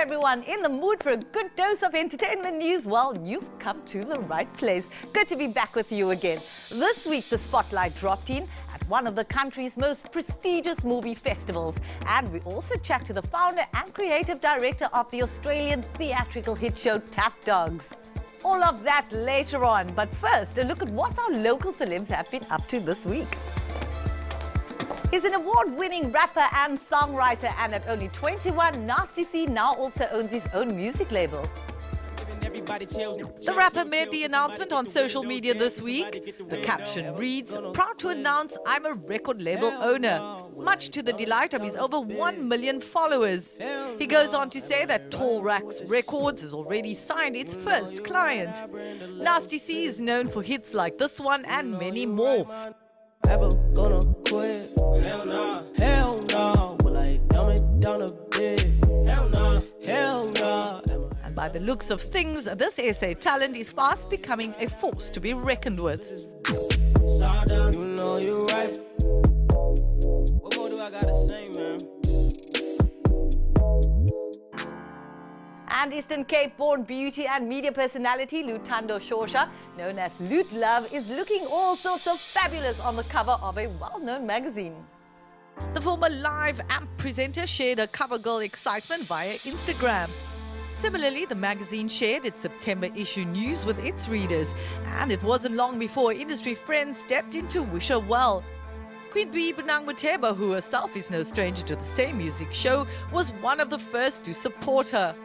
everyone. In the mood for a good dose of entertainment news? Well, you've come to the right place. Good to be back with you again. This week, the spotlight dropped in at one of the country's most prestigious movie festivals. And we also chat to the founder and creative director of the Australian theatrical hit show Tap Dogs. All of that later on. But first, a look at what our local celebs have been up to this week. He's an award-winning rapper and songwriter, and at only 21, Nasty C now also owns his own music label. The rapper made the announcement on social media this week. The caption reads, "Proud to announce I'm a record label owner," much to the delight of his over 1 million followers. He goes on to say that Tall Racks Records has already signed its first client. Nasty C is known for hits like this one and many more. Ever gonna quit? Hell nah, hell nah. Will I dumb it down a bit? Hell nah, hell nah. And by the looks of things, this SA talent is fast becoming a force to be reckoned with. You know you're right. What more do I gotta say, man? And Eastern Cape-born beauty and media personality Lutando Shosha, known as Newt Love, is looking all sorts of fabulous on the cover of a well-known magazine. The former live AMP presenter shared her cover girl excitement via Instagram. Similarly, the magazine shared its September issue news with its readers, and it wasn't long before industry friends stepped in to wish her well. Queen Bee Benangmuteba, who herself is no stranger to the same music show, was one of the first to support her.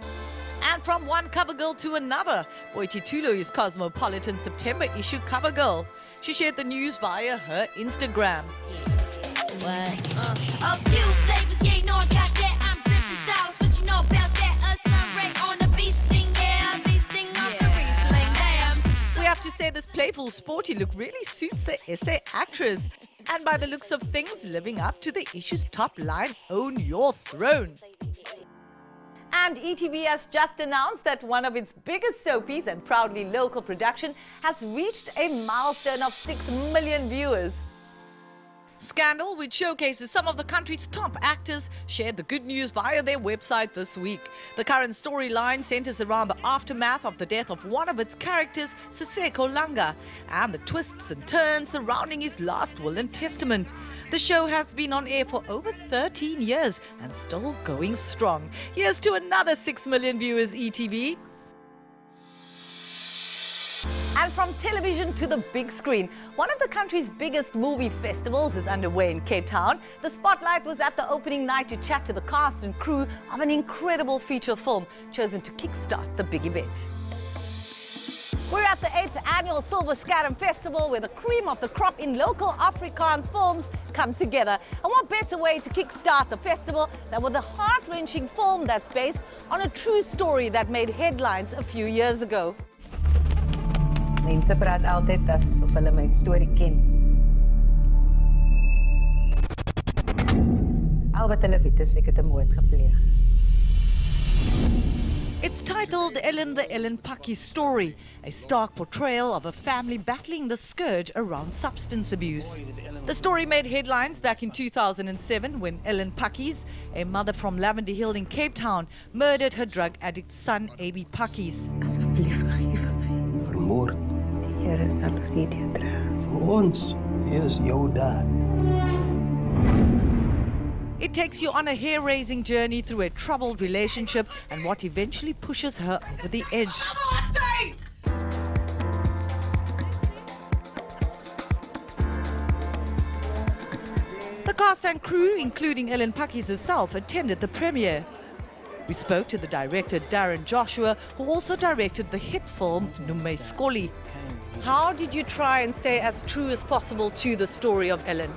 And from one cover girl to another, Boichi Tulo is Cosmopolitan September issue cover girl. She shared the news via her Instagram. A few flavors, yeah, you know I got that. I'm dripping sauce, what you know about that? A sunray on the beast thing, yeah, beast thing on the Riesling, damn. We have to say this playful, sporty look really suits the SA actress. And by the looks of things, living up to the issue's top line, Own Your Throne. And ETV has just announced that one of its biggest soapies and proudly local production has reached a milestone of 6 million viewers. Scandal, which showcases some of the country's top actors, shared the good news via their website this week. The current storyline centers around the aftermath of the death of one of its characters, Siseko Langa, and the twists and turns surrounding his last will and testament. The show has been on air for over 13 years and still going strong. Here's to another 6 million viewers, ETV. And from television to the big screen, one of the country's biggest movie festivals is underway in Cape Town. The spotlight was at the opening night to chat to the cast and crew of an incredible feature film chosen to kickstart the big event. We're at the 8th annual Silver Scatum Festival, where the cream of the crop in local Afrikaans films come together. And what better way to kickstart the festival than with a heart-wrenching film that's based on a true story that made headlines a few years ago. Mense praat altyd asof hulle my storie ken. Al wat hulle weet is ek het 'n moord gepleeg. It's titled Ellen the Ellen Pakkie Story, a stark portrayal of a family battling the scourge around substance abuse. The story made headlines back in 2007 when Ellen Pakkies, a mother from Lavender Hill in Cape Town, murdered her drug addict son, A.B. Pakkies. Asseblief vergewe my. Vermoord. Die Here sal ons nie dra. Vir ons, hy is jou dad. It takes you on a hair-raising journey through a troubled relationship and what eventually pushes her over the edge. The cast and crew, including Ellen Pakkies herself, attended the premiere. We spoke to the director Darren Joshua, who also directed the hit film Nume Skoli. How did you try and stay as true as possible to the story of Ellen?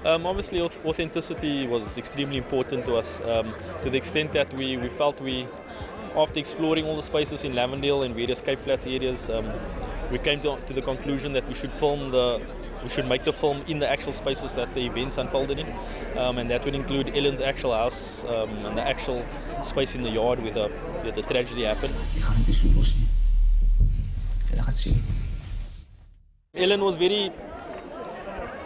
Obviously, authenticity was extremely important to us, to the extent that we felt after exploring all the spaces in Lavendale and various Cape Flats areas, we came to the conclusion that we should make the film in the actual spaces that the events unfolded in, and that would include Ellen's actual house and the actual space in the yard where the tragedy happened. Ellen was very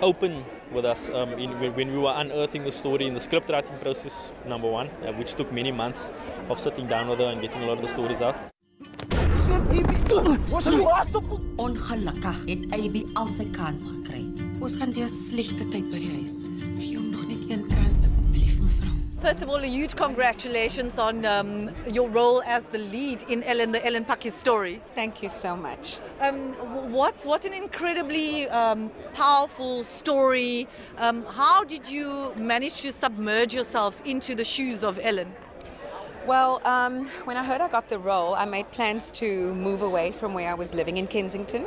open with us when we were unearthing the story in the script writing process, number one, which took many months of sitting down with her and getting a lot of the stories out. Ongelukkig het AB al sy kans gekry. Ons gaan deur slegte tyd by die huis. Gee hom nog net een kans asseblief, mevrou. First of all, a huge congratulations on your role as the lead in Ellen, the Ellen Pakis story. Thank you so much. What an incredibly powerful story. How did you manage to submerge yourself into the shoes of Ellen? Well, when I heard I got the role, I made plans to move away from where I was living in Kensington.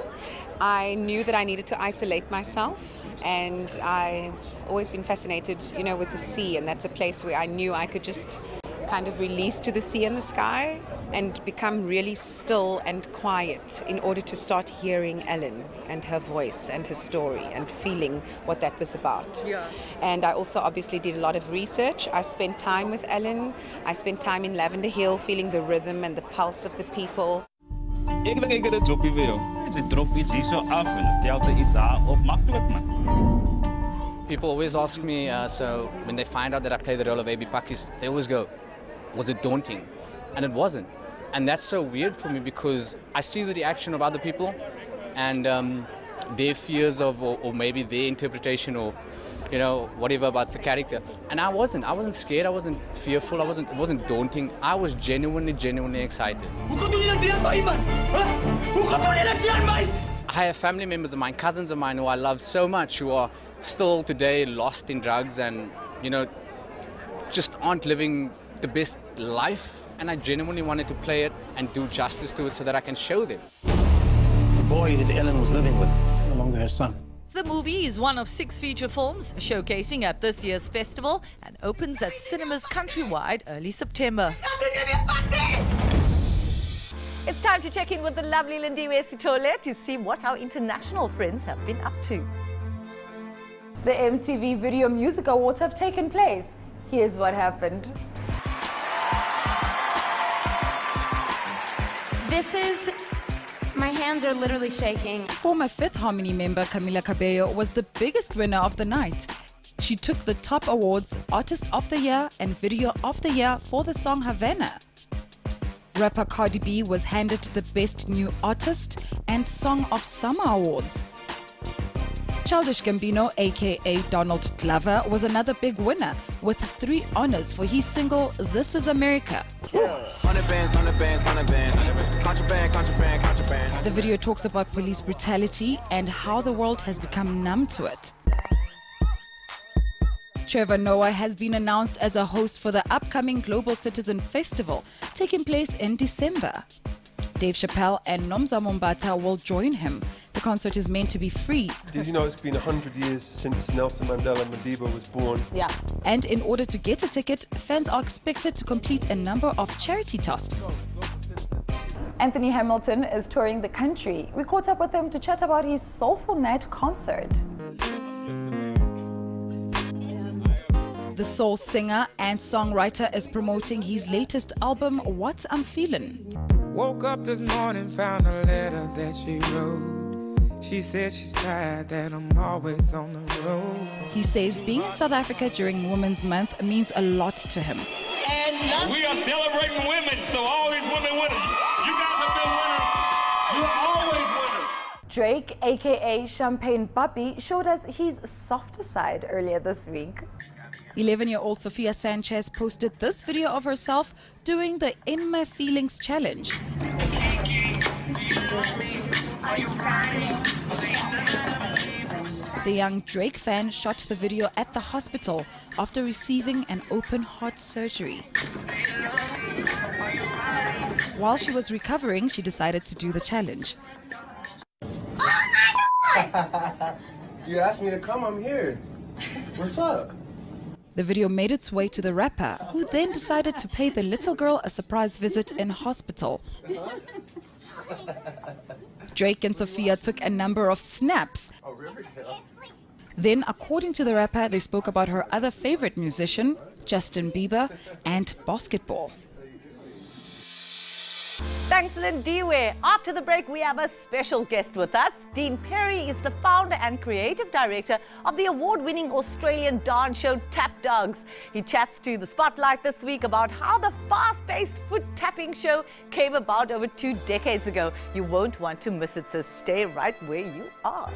I knew that I needed to isolate myself, and I've always been fascinated, you know, with the sea, and that's a place where I knew I could just kind of release to the sea and the sky and become really still and quiet in order to start hearing Ellen and her voice and her story and feeling what that was about. Yeah. And I also obviously did a lot of research. I spent time with Ellen. I spent time in Lavender Hill feeling the rhythm and the pulse of the people. Ik denk ik het droppie wil. Ze drop iets hier zo af en telt ze iets aan op makkelijk man. People always ask me, so when they find out that I play the role of AB Pakis, they always go, was it daunting? And it wasn't. And that's so weird for me because I see the reaction of other people and their fears of, or maybe their interpretation or, you know, whatever about the character. And I wasn't scared, I wasn't fearful, it wasn't daunting. I was genuinely excited. I have family members of mine, cousins of mine who I love so much who are still today lost in drugs and, you know, just aren't living the best life. And I genuinely wanted to play it and do justice to it so that I can show them. The boy that Ellen was living with is no longer her son. The movie is one of 6 feature films showcasing at this year's festival and opens at cinemas countrywide early September. It's time to check in with the lovely Lindiwe Sitole to see what our international friends have been up to. The MTV Video Music Awards have taken place. Here's what happened. My hands are literally shaking. Former Fifth Harmony member Camila Cabello was the biggest winner of the night. She took the top awards, Artist of the Year and Video of the Year for the song Havana. Rapper Cardi B was handed the Best New Artist and Song of Summer awards. Childish Gambino, aka Donald Glover, was another big winner with 3 honors for his single This Is America. The video talks about police brutality and how the world has become numb to it. Trevor Noah has been announced as a host for the upcoming Global Citizen Festival taking place in December. Dave Chappelle and Nomza Mombata will join him. The concert is meant to be free. Did you know it's been 100 years since Nelson Mandela Madiba was born? Yeah. And in order to get a ticket, fans are expected to complete a number of charity tasks. Anthony Hamilton is touring the country. We caught up with him to chat about his Soulful Night concert. The soul singer and songwriter is promoting his latest album, What I'm Feelin'. Woke up this morning, found a letter that she wrote. She said she's tired, that I'm always on the road. He says being in South Africa during Women's Month means a lot to him. We are celebrating women, so always women winners. You guys have been winners. You're always winners. Drake, aka Champagne Papi, showed us his softer side earlier this week. 11-year-old Sophia Sanchez posted this video of herself doing the In My Feelings challenge. The young Drake fan shot the video at the hospital after receiving an open heart surgery. While she was recovering, she decided to do the challenge. You asked me to come, I'm here. What's up? The video made its way to the rapper, who then decided to pay the little girl a surprise visit in hospital. Drake and Sophia took a number of snaps. Oh, really? Then, according to the rapper, they spoke about her other favorite musician, Justin Bieber, and basketball. Thanks, Lindiwe. After the break, we have a special guest with us. Dean Perry is the founder and creative director of the award-winning Australian dance show Tap Dogs. He chats to the Spotlight this week about how the fast-paced foot tapping show came about over 2 decades ago. You won't want to miss it, so stay right where you are.